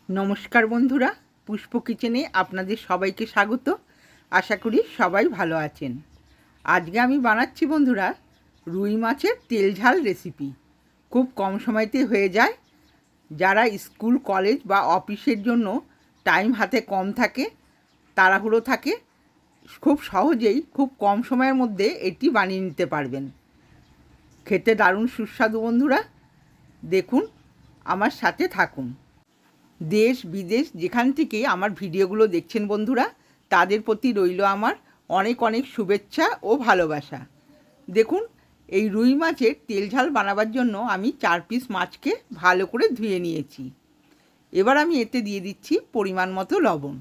নমস্কার বন্ধুরা, পুষ্প কিচেনে আপনাদের সবাইকে স্বাগত। আশা করি সবাই ভালো আছেন। আজকে আমি বানাচ্ছি বন্ধুরা রুই মাছের তেল ঝাল রেসিপি। খুব কম সময়তে হয়ে যায়। যারা স্কুল কলেজ বা অফিসের জন্য টাইম হাতে কম থাকে, তাড়াহুড়ো থাকে, খুব সহজেই খুব কম সময়ের মধ্যে এটি বানিয়ে নিতে পারবেন। খেতে দারুণ সুস্বাদু বন্ধুরা। দেখুন, আমার সাথে থাকুন। দেশ বিদেশ যেখান থেকে আমার ভিডিওগুলো দেখছেন বন্ধুরা, তাদের প্রতি রইল আমার অনেক অনেক শুভেচ্ছা ও ভালোবাসা। দেখুন, এই রুই মাছের তেল ঝাল বানাবার জন্য আমি 4 পিস মাছকে ভালো করে ধুয়ে নিয়েছি। এবার আমি এতে দিয়ে দিচ্ছি পরিমাণ মতো লবণ।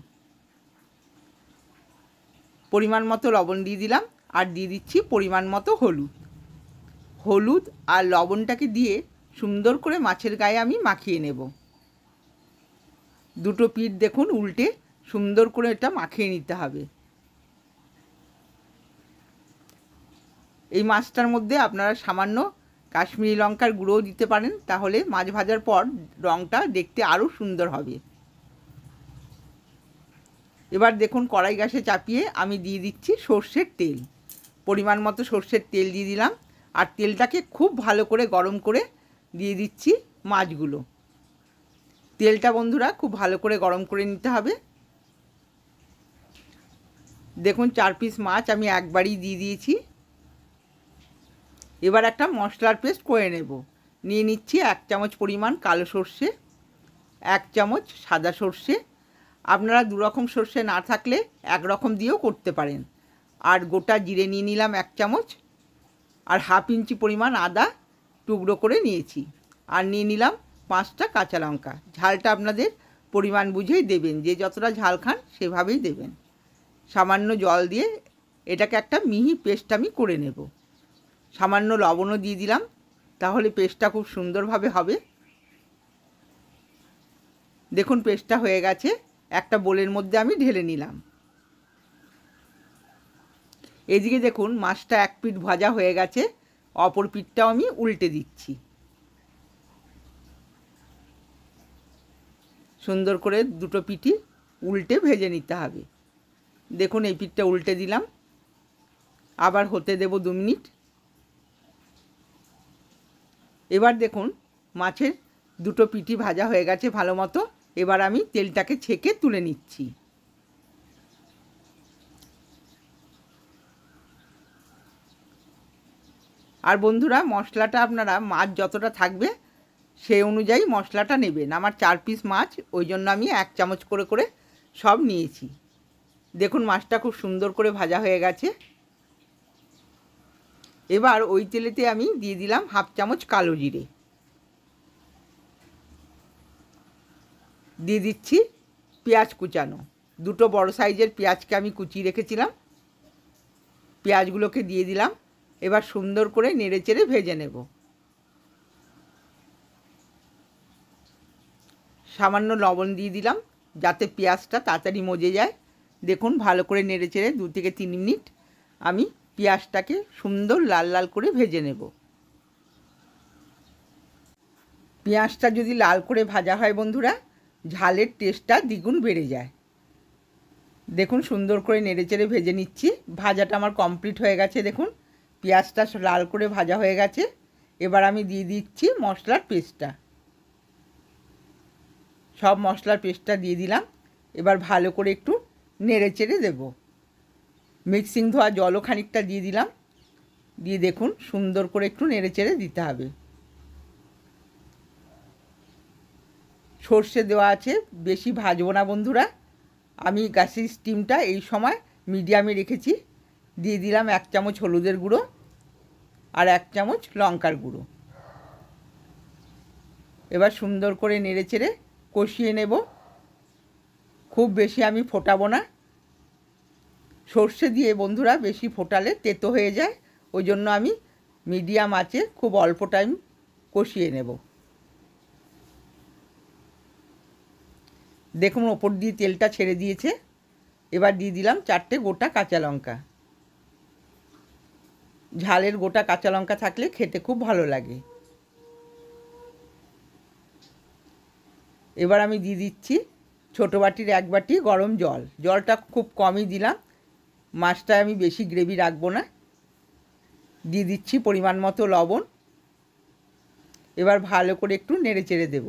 পরিমাণ মতো লবণ দিয়ে দিলাম, আর দিয়ে দিচ্ছি পরিমাণ মতো হলুদ। হলুদ আর লবণটাকে দিয়ে সুন্দর করে মাছের গায়ে আমি মাখিয়ে নেব। দুটো পিঠ দেখুন উল্টে সুন্দর করে এটা মাখিয়ে নিতে হবে। এই মাছটার মধ্যে আপনারা সামান্য কাশ্মীরি লঙ্কার গুঁড়োও দিতে পারেন, তাহলে মাছ ভাজার পর রঙটা দেখতে আরও সুন্দর হবে। এবার দেখুন, কড়াই গ্যাসে চাপিয়ে আমি দিয়ে দিচ্ছি সর্ষের তেল। পরিমাণ মতো সর্ষের তেল দিয়ে দিলাম, আর তেলটাকে খুব ভালো করে গরম করে দিয়ে দিচ্ছি মাছগুলো। তেলটা বন্ধুরা খুব ভালো করে গরম করে নিতে হবে। দেখুন, 4 পিস মাছ আমি একবারই দিয়ে দিয়েছি। এবার একটা মশলার পেস্ট করে নেব। নিয়ে নিচ্ছি 1 চামচ পরিমাণ কালো সর্ষে, 1 চামচ সাদা সর্ষে। আপনারা 2 রকম সর্ষে না থাকলে 1 রকম দিয়েও করতে পারেন। আর গোটা জিরে নিয়ে নিলাম 1 চামচ, আর হাফ ইঞ্চি পরিমাণ আদা টুকরো করে নিয়েছি। আর নিয়ে নিলাম 5টা কাঁচা লঙ্কা। ঝালটা আপনাদের পরিমাণ বুঝেই দেবেন, যে যতটা ঝাল খান সেভাবেই দেবেন। সামান্য জল দিয়ে এটাকে একটা মিহি পেস্ট আমি করে নেব। সামান্য লবণও দিয়ে দিলাম, তাহলে পেস্টটা খুব সুন্দরভাবে হবে। দেখুন, পেস্টটা হয়ে গেছে। একটা বোলের মধ্যে আমি ঢেলে নিলাম। এদিকে দেখুন, মাছটা এক পিঠ ভাজা হয়ে গেছে, অপর পিঠটাও আমি উল্টে দিচ্ছি। সুন্দর করে দুটো পিঠই উল্টে ভেজে নিতে হবে। দেখুন, এই পিঠটা উল্টে দিলাম, আবার হতে দেব 2 মিনিট। এবার দেখুন, মাছের দুটো পিঠই ভাজা হয়ে গেছে ভালো মতো। এবার আমি তেলটাকে ছেঁকে তুলে নিচ্ছি। আর বন্ধুরা, মশলাটা আপনারা মাছ যতটা থাকবে সেই অনুযায়ী মশলাটা নেবেন। আমার 4 পিস মাছ, ওই জন্য আমি 1 চামচ করে করে সব নিয়েছি। দেখুন, মাছটা খুব সুন্দর করে ভাজা হয়ে গেছে। এবার ওই তেলেতে আমি দিয়ে দিলাম হাফ চামচ কালো জিরে। দিয়ে দিচ্ছি পেঁয়াজ কুচানো। দুটো বড় সাইজের পেঁয়াজকে আমি কুচিয়ে রেখেছিলাম, পেঁয়াজগুলোকে দিয়ে দিলাম। এবার সুন্দর করে নেড়ে চেড়ে ভেজে নেব। সামান্য লবণ দিয়ে দিলাম, যাতে পেঁয়াজটা তাড়াতাড়ি মজে যায়। দেখুন, ভালো করে নেড়ে চেড়ে 2 থেকে 3 মিনিট আমি পেঁয়াজটাকে সুন্দর লাল লাল করে ভেজে নেব। পেঁয়াজটা যদি লাল করে ভাজা হয় বন্ধুরা, ঝালের টেস্টটা দ্বিগুণ বেড়ে যায়। দেখুন, সুন্দর করে নেড়ে চেড়ে ভেজে নিচ্ছি। ভাজাটা আমার কমপ্লিট হয়ে গেছে। দেখুন, পেঁয়াজটা লাল করে ভাজা হয়ে গেছে। এবার আমি দিয়ে দিচ্ছি মশলার পেস্টটা। সব মশলার পেস্টটা দিয়ে দিলাম। এবার ভালো করে একটু নেড়ে চেড়ে দেব। মিক্সিং ধোয়া জলও খানিকটা দিয়ে দিলাম। দিয়ে দেখুন, সুন্দর করে একটু নেড়ে চেড়ে দিতে হবে। সর্ষে দেওয়া আছে, বেশি ভাজবো না বন্ধুরা। আমি গ্যাসের স্টিমটা এই সময় মিডিয়ামে রেখেছি। দিয়ে দিলাম 1 চামচ হলুদের গুঁড়ো, আর 1 চামচ লঙ্কার গুঁড়ো। এবার সুন্দর করে নেড়ে চেড়ে কষিয়ে নেব। খুব বেশি আমি ফোটাবো না। সর্ষে দিয়ে বন্ধুরা বেশি ফোটালে তেতো হয়ে যায়, ওই জন্য আমি মিডিয়াম আঁচে খুব অল্প টাইম কষিয়ে নেব। দেখুন, ওপর দিয়ে তেলটা ছেড়ে দিয়েছে। এবার দিয়ে দিলাম 4টে গোটা কাঁচা লঙ্কা। ঝালের গোটা কাঁচা লঙ্কা থাকলে খেতে খুব ভালো লাগে। এবার আমি দিয়ে দিচ্ছি ছোটো বাটির 1 বাটি গরম জল। জলটা খুব কমই দিলাম, মাছটা আমি বেশি গ্রেভি রাখবো না। দিয়ে দিচ্ছি পরিমাণ মতো লবণ। এবার ভালো করে একটু নেড়ে চেড়ে দেব।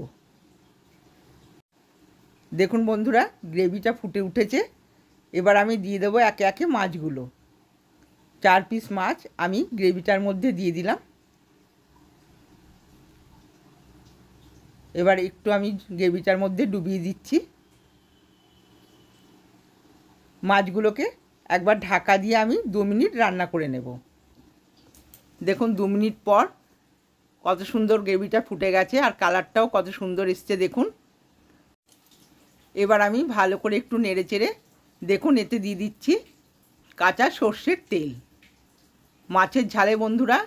দেখুন বন্ধুরা, গ্রেভিটা ফুটে উঠেছে। এবার আমি দিয়ে দেবো একে একে মাছগুলো। 4 পিস মাছ আমি গ্রেভিটার মধ্যে দিয়ে দিলাম। এবার একটু আমি গ্রেভিটার মধ্যে ডুবিয়ে দিচ্ছি। মাছগুলোকে একবার ঢাকা দিয়ে আমি 2 মিনিট রান্না করে নেব। দেখুন 2 মিনিট পর কত সুন্দর গ্রেভিটা ফুটে গেছে, আর কালারটাও কত সুন্দর এসছে দেখুন। এবার আমি ভালো করে একটু নেড়ে চেড়ে দেখুন এতে দিয়ে দিচ্ছি কাঁচা সর্ষের তেল। মাছের ঝালে বন্ধুরা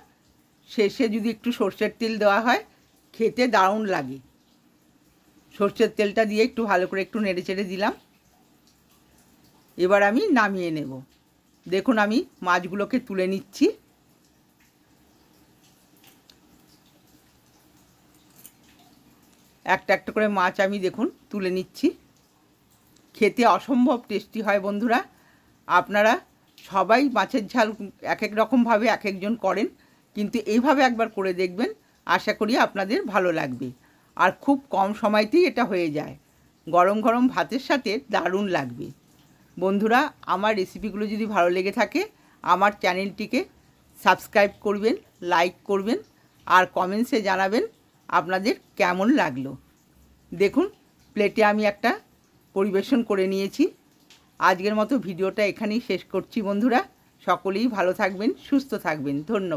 শেষে যদি একটু সর্ষের তেল দেওয়া হয় খেতে দারুণ লাগে। সর্ষের তেলটা দিয়ে একটু ভালো করে একটু নেড়ে চেড়ে দিলাম। এবার আমি নামিয়ে নেব। দেখুন আমি মাছগুলোকে তুলে নিচ্ছি। একটা একটা করে মাছ আমি দেখুন তুলে নিচ্ছি। খেতে অসম্ভব টেস্টি হয় বন্ধুরা। আপনারা সবাই মাছের ঝাল এক এক রকমভাবে এক একজন করেন, কিন্তু এইভাবে একবার করে দেখবেন, আশা করি আপনাদের ভালো লাগবে। আর খুব কম সময়তেই এটা হয়ে যায়। গরম গরম ভাতের সাথে দারুণ লাগবে। বন্ধুরা, আমার রেসিপিগুলো যদি ভালো লেগে থাকে আমার চ্যানেলটিকে সাবস্ক্রাইব করবেন, লাইক করবেন, আর কমেন্টসে জানাবেন আপনাদের কেমন লাগলো। দেখুন প্লেটে আমি একটা পরিবেশন করে নিয়েছি। আজকের মতো ভিডিওটা এখানেই শেষ করছি বন্ধুরা। সকলেই ভালো থাকবেন, সুস্থ থাকবেন। ধন্যবাদ।